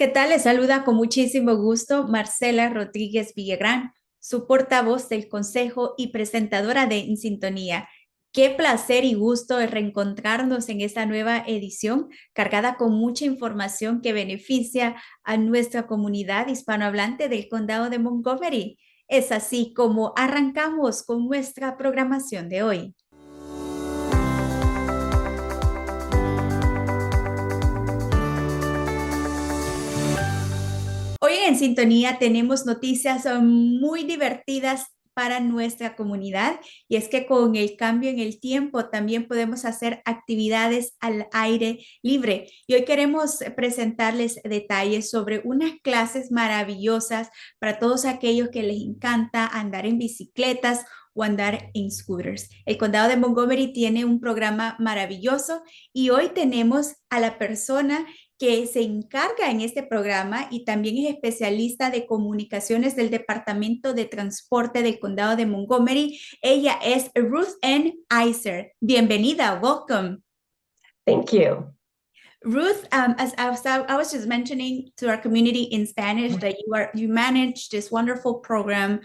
¿Qué tal? Les saluda con muchísimo gusto Marcela Rodríguez Villagrán, su portavoz del Consejo y presentadora de En Sintonía. Qué placer y gusto de reencontrarnos en esta nueva edición cargada con mucha información que beneficia a nuestra comunidad hispanohablante del condado de Montgomery. Es así como arrancamos con nuestra programación de hoy. Hoy en Sintonía tenemos noticias muy divertidas para nuestra comunidad y es que con el cambio en el tiempo también podemos hacer actividades al aire libre. Y hoy queremos presentarles detalles sobre unas clases maravillosas para todos aquellos que les encanta andar en bicicletas o andar en scooters. El condado de Montgomery tiene un programa maravilloso y hoy tenemos a la persona que se encarga en este programa y también es especialista de comunicaciones del Departamento de Transporte del Condado de Montgomery. Ella es Ruthann Eiser. Bienvenida, welcome. Thank you. Ruth, I was just mentioning to our community in Spanish that you manage this wonderful program,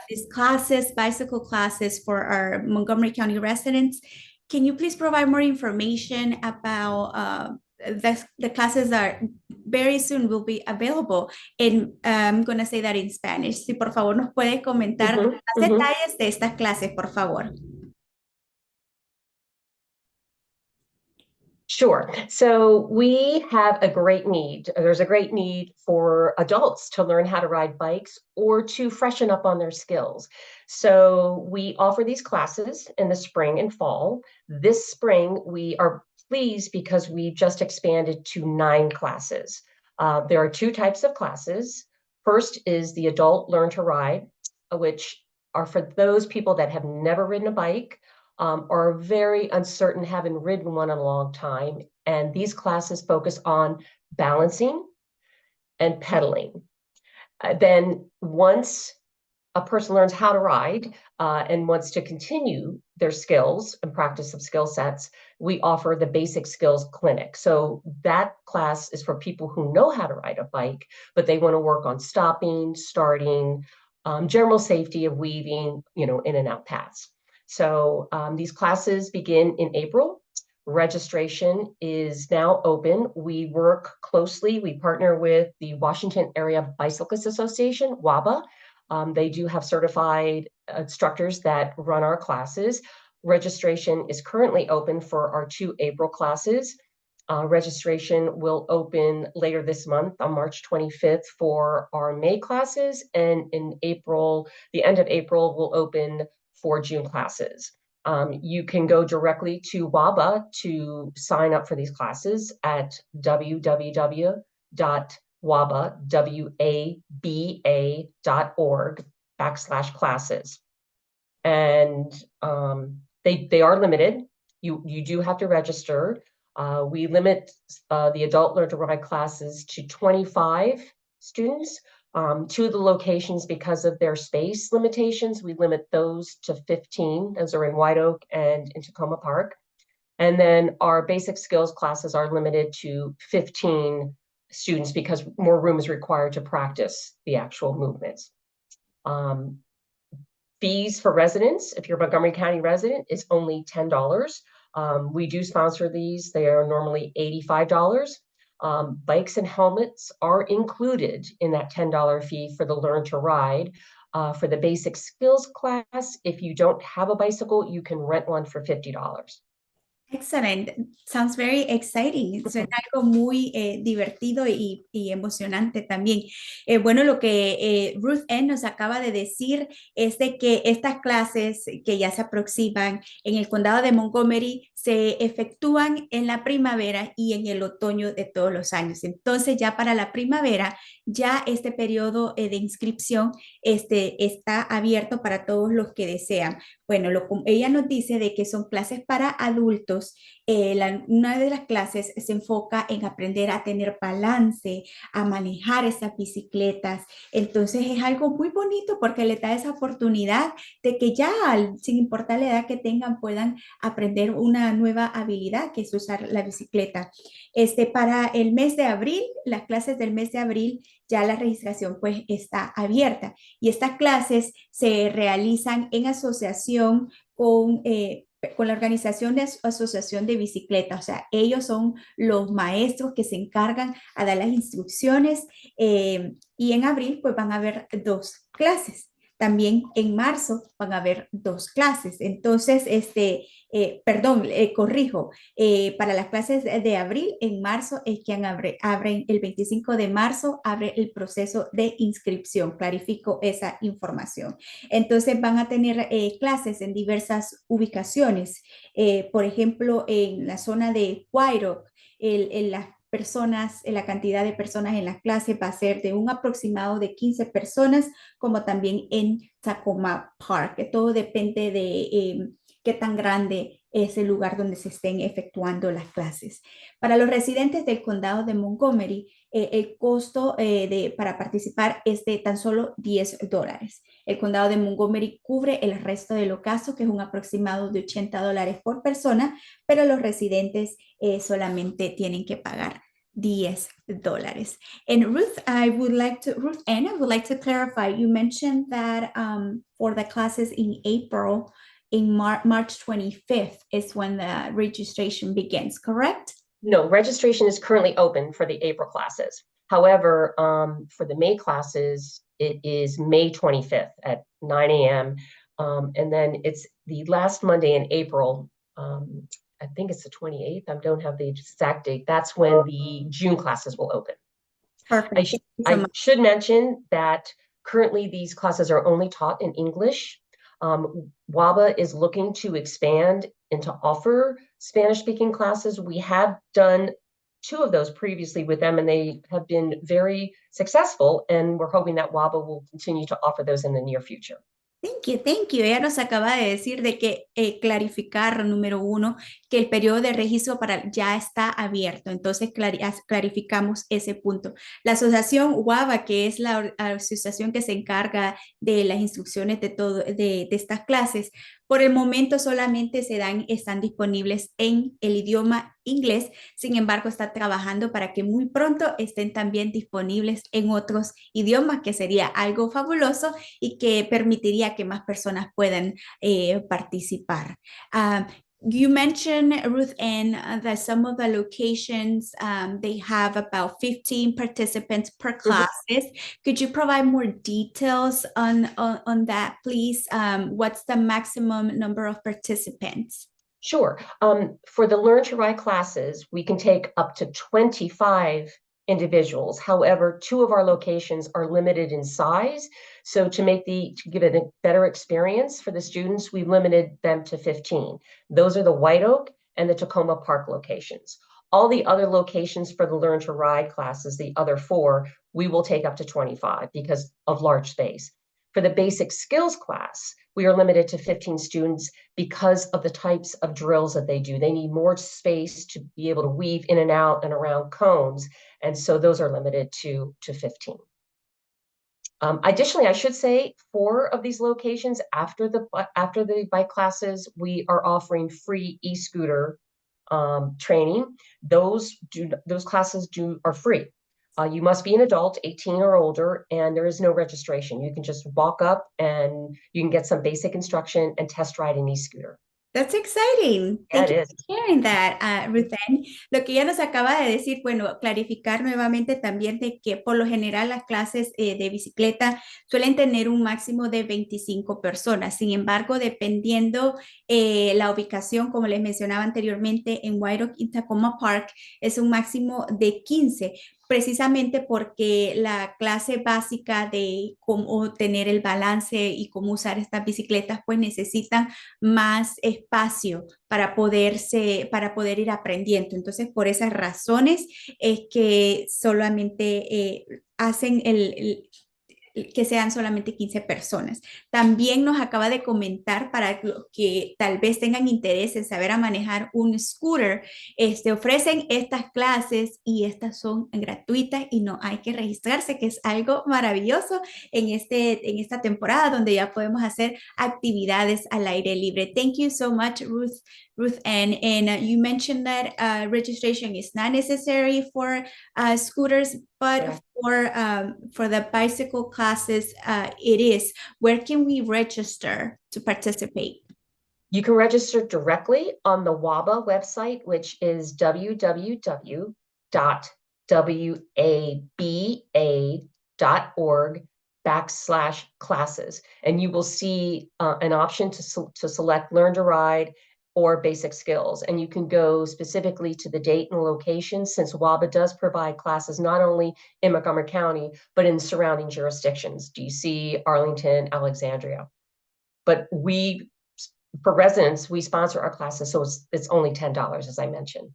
these classes, bicycle classes for our Montgomery County residents. Can you please provide more information about the classes are very soon will be available? And I'm going to say that in Spanish. Si por favor nos puede comentar más detalles de estas clases, por favor. Sure. So we have a great need. There's a great need for adults to learn how to ride bikes or to freshen up on their skills. So we offer these classes in the spring and fall. This spring, we are pleased because we just expanded to 9 classes. There are 2 types of classes. First is the Adult Learn to Ride, which are for those people that have never ridden a bike, are very uncertain, haven't ridden one in a long time. And these classes focus on balancing and pedaling. Then once a person learns how to ride and wants to continue their skills and practice of skill sets, we offer the Basic Skills Clinic. So that class is for people who know how to ride a bike, but they want to work on stopping, starting, general safety of weaving, in and out paths. So these classes begin in April. Registration is now open. We work closely. We partner with the Washington Area Bicyclists Association, WABA. They do have certified instructors that run our classes. Registration is currently open for our 2 April classes. Registration will open later this month on March 25th for our May classes. And in April, the end of April, will open for June classes. You can go directly to WABA to sign up for these classes at www.waba.org/classes. And they are limited. You do have to register. We limit the Adult Learn to Ride classes to 25 students. 2 of the locations, because of their space limitations, we limit those to 15. Those are in White Oak and in Tacoma Park. And then our basic skills classes are limited to 15 students because more room is required to practice the actual movements. Fees for residents, if you're a Montgomery County resident, is only $10. We do sponsor these. They are normally $85. Bikes and helmets are included in that $10 fee for the Learn to Ride. For the Basic Skills class, if you don't have a bicycle, you can rent one for $50. Excellent. Sounds very exciting. Suena algo muy divertido y emocionante también. Bueno, lo que Ruth N. nos acaba de decir es de que estas clases que ya se aproximan en el condado de Montgomery se efectúan en la primavera y en el otoño de todos los años. Entonces, ya para la primavera, ya este periodo de inscripción está abierto para todos los que desean. Bueno, ella nos dice de que son clases para adultos. Una de las clases se enfoca en aprender a tener balance, a manejar esas bicicletas. Entonces es algo muy bonito porque le da esa oportunidad de que ya, sin importar la edad que tengan, puedan aprender una una nueva habilidad que es usar la bicicleta. Para el mes de abril, las clases del mes de abril, ya la registración pues está abierta y estas clases se realizan en asociación con la organización de asociación de bicicleta, o sea, ellos son los maestros que se encargan a dar las instrucciones y en abril pues van a haber dos clases. También en marzo van a haber dos clases. Entonces, corrijo, para las clases de abril, en marzo es que abren el 25 de marzo, abre el proceso de inscripción. Clarifico esa información. Entonces van a tener clases en diversas ubicaciones. Por ejemplo, en la zona de White Oak, las personas, la cantidad de personas en las clases va a ser de un aproximado de 15 personas, como también en Tacoma Park. Todo depende de qué tan grande es el lugar donde se estén efectuando las clases. Para los residentes del condado de Montgomery, el costo para participar es de tan solo $10. El condado de Montgomery cubre el resto de los gastos, que es un aproximado de $80 por persona, pero los residentes solamente tienen que pagar $10. And Ruth Ann, I would like to clarify, you mentioned that for the classes in April, in March 25th is when the registration begins, correct? No, registration is currently open for the April classes. However, for the May classes, it is May 25th at 9 a.m. And then it's the last Monday in April. I think it's the 28th. I don't have the exact date. That's when the June classes will open. Perfect. I should mention that currently these classes are only taught in English. WABA is looking to expand and to offer Spanish-speaking classes. We have done 2 of those previously with them, and they have been very successful, and we're hoping that WABA will continue to offer those in the near future. Thank you. Ella nos acaba de decir de que clarificar, número 1, que el periodo de registro ya está abierto. Entonces clarificamos ese punto. La asociación WABA, que es la asociación que se encarga de las instrucciones de estas clases, por el momento solamente están disponibles en el idioma inglés. Sin embargo, está trabajando para que muy pronto estén también disponibles en otros idiomas, que sería algo fabuloso y que permitiría que más personas puedan participar. You mentioned, Ruth Ann, that some of the locations, they have about 15 participants per classes. Could you provide more details on that, please? What's the maximum number of participants? Sure. For the Learn to Ride classes, we can take up to 25 individuals. However, 2 of our locations are limited in size. So to give it a better experience for the students, we've limited them to 15. Those are the White Oak and the Tacoma Park locations. All the other locations for the Learn to Ride classes, the other 4, we will take up to 25 because of large space. For the basic skills class, we are limited to 15 students because of the types of drills that they do. They need more space to be able to weave in and out and around cones. And so those are limited to 15. Additionally, I should say 4 of these locations after the bike classes, we are offering free e-scooter training. Those classes are free. You must be an adult, 18 or older, and there is no registration. You can just walk up and you can get some basic instruction and test ride an e-scooter. That's exciting. Thank you for sharing that, Ruthann. Lo que ella nos acaba de decir, bueno, clarificar nuevamente también de que por lo general las clases de bicicleta suelen tener un máximo de 25 personas. Sin embargo, dependiendo la ubicación, como les mencionaba anteriormente, en White Oak y Tacoma Park, es un máximo de 15. Precisamente porque la clase básica de cómo tener el balance y cómo usar estas bicicletas, pues necesitan más espacio para poder ir aprendiendo. Entonces, por esas razones es que solamente hacen que sean solamente 15 personas. También nos acaba de comentar para los que tal vez tengan interés en saber a manejar un scooter, ofrecen estas clases y estas son gratuitas y no hay que registrarse, que es algo maravilloso en esta temporada donde ya podemos hacer actividades al aire libre. Thank you so much, Ruth Ann. And you mentioned that registration is not necessary for scooters, but for the bicycle classes, it is. Where can we register to participate? You can register directly on the WABA website, which is www.waba.org/classes. And you will see an option to select Learn to Ride or basic skills. And you can go specifically to the date and location, since WABA does provide classes not only in Montgomery County, but in surrounding jurisdictions, DC, Arlington, Alexandria. But for residents, we sponsor our classes, so it's only $10, as I mentioned.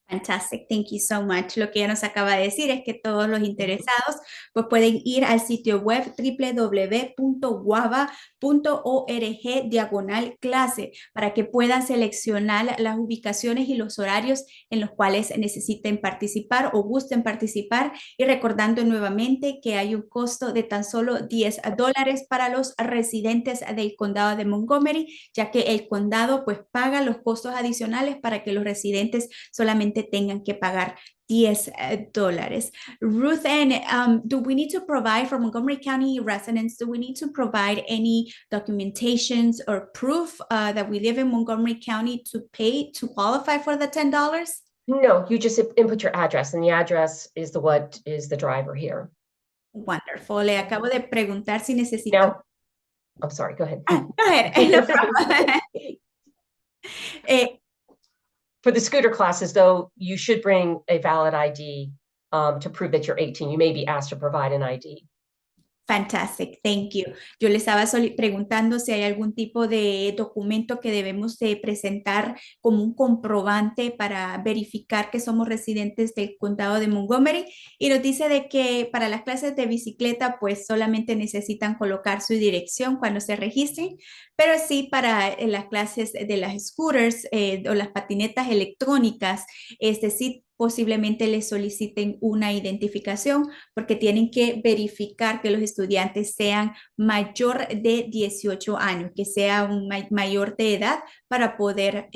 Fantastic, thank you so much. Lo que ella nos acaba de decir es que todos los interesados pues pueden ir al sitio web www.waba.org/clase para que puedan seleccionar las ubicaciones y los horarios en los cuales necesiten participar o gusten participar, y recordando nuevamente que hay un costo de tan solo $10 para los residentes del condado de Montgomery, ya que el condado pues paga los costos adicionales para que los residentes solamente tengan que pagar $10. Ruth Ann, do we need to provide for Montgomery County residents, do we need to provide any documentations or proof that we live in Montgomery County to pay to qualify for the $10? No, you just input your address, and the address is the driver here. Wonderful. Le acabo de preguntar si necesita. I'm sorry, go ahead. Go ahead. No problem. For the scooter classes, though, you should bring a valid ID to prove that you're 18. You may be asked to provide an ID. Fantastic, thank you. Yo le estaba preguntando si hay algún tipo de documento que debemos de presentar como un comprobante para verificar que somos residentes del condado de Montgomery, y nos dice de que para las clases de bicicleta pues solamente necesitan colocar su dirección cuando se registren, pero sí para las clases de las scooters o las patinetas electrónicas, sí posiblemente les soliciten una identificación porque tienen que verificar que los estudiantes sean mayor de 18 años, que sea un mayor de edad para poder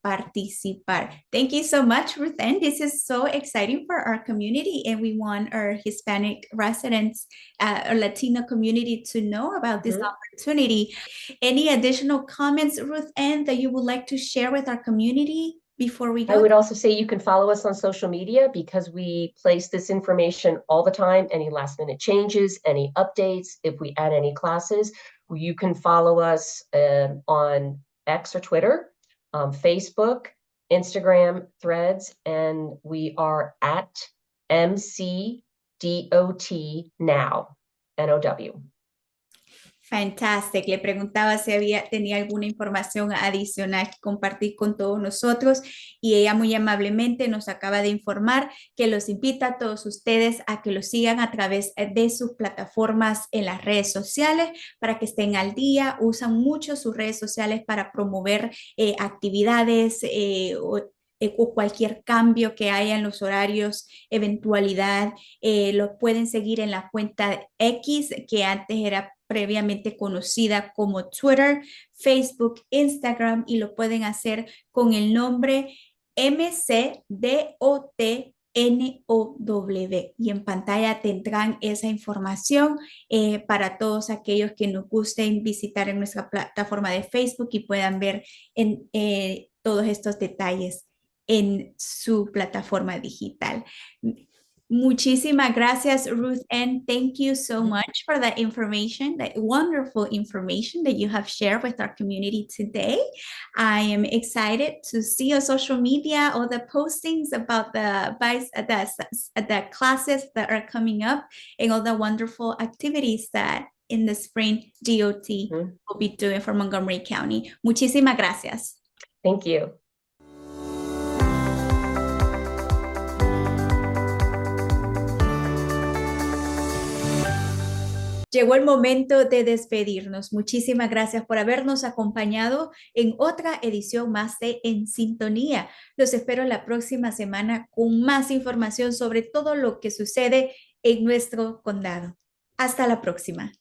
participar. Thank you so much, Ruthann. This is so exciting for our community, and we want our Hispanic residents, our Latino community to know about this opportunity. Any additional comments, Ruthann, that you would like to share with our community before we go? I would also say you can follow us on social media, because we place this information all the time. Any last minute changes, any updates, if we add any classes, you can follow us on X or Twitter, Facebook, Instagram, Threads, and we are at MCDOT now, NOW. Fantastic. Le preguntaba si tenía alguna información adicional que compartir con todos nosotros, y ella muy amablemente nos acaba de informar que los invita a todos ustedes a que los sigan a través de sus plataformas en las redes sociales para que estén al día. Usan mucho sus redes sociales para promover actividades o cualquier cambio que haya en los horarios, eventualidad. Lo pueden seguir en la cuenta X, que antes era previamente conocida como Twitter, Facebook, Instagram, y lo pueden hacer con el nombre MCDOT NOW, y en pantalla tendrán esa información para todos aquellos que nos gusten visitar en nuestra plataforma de Facebook y puedan ver todos estos detalles en su plataforma digital. Muchísimas gracias, Ruth Ann. Thank you so much for that information, that wonderful information that you have shared with our community today. I am excited to see on social media all the postings about the classes that are coming up and all the wonderful activities that in the spring DOT will be doing for Montgomery County. Muchísimas gracias. Thank you. Llegó el momento de despedirnos. Muchísimas gracias por habernos acompañado en otra edición más de En Sintonía. Los espero la próxima semana con más información sobre todo lo que sucede en nuestro condado. Hasta la próxima.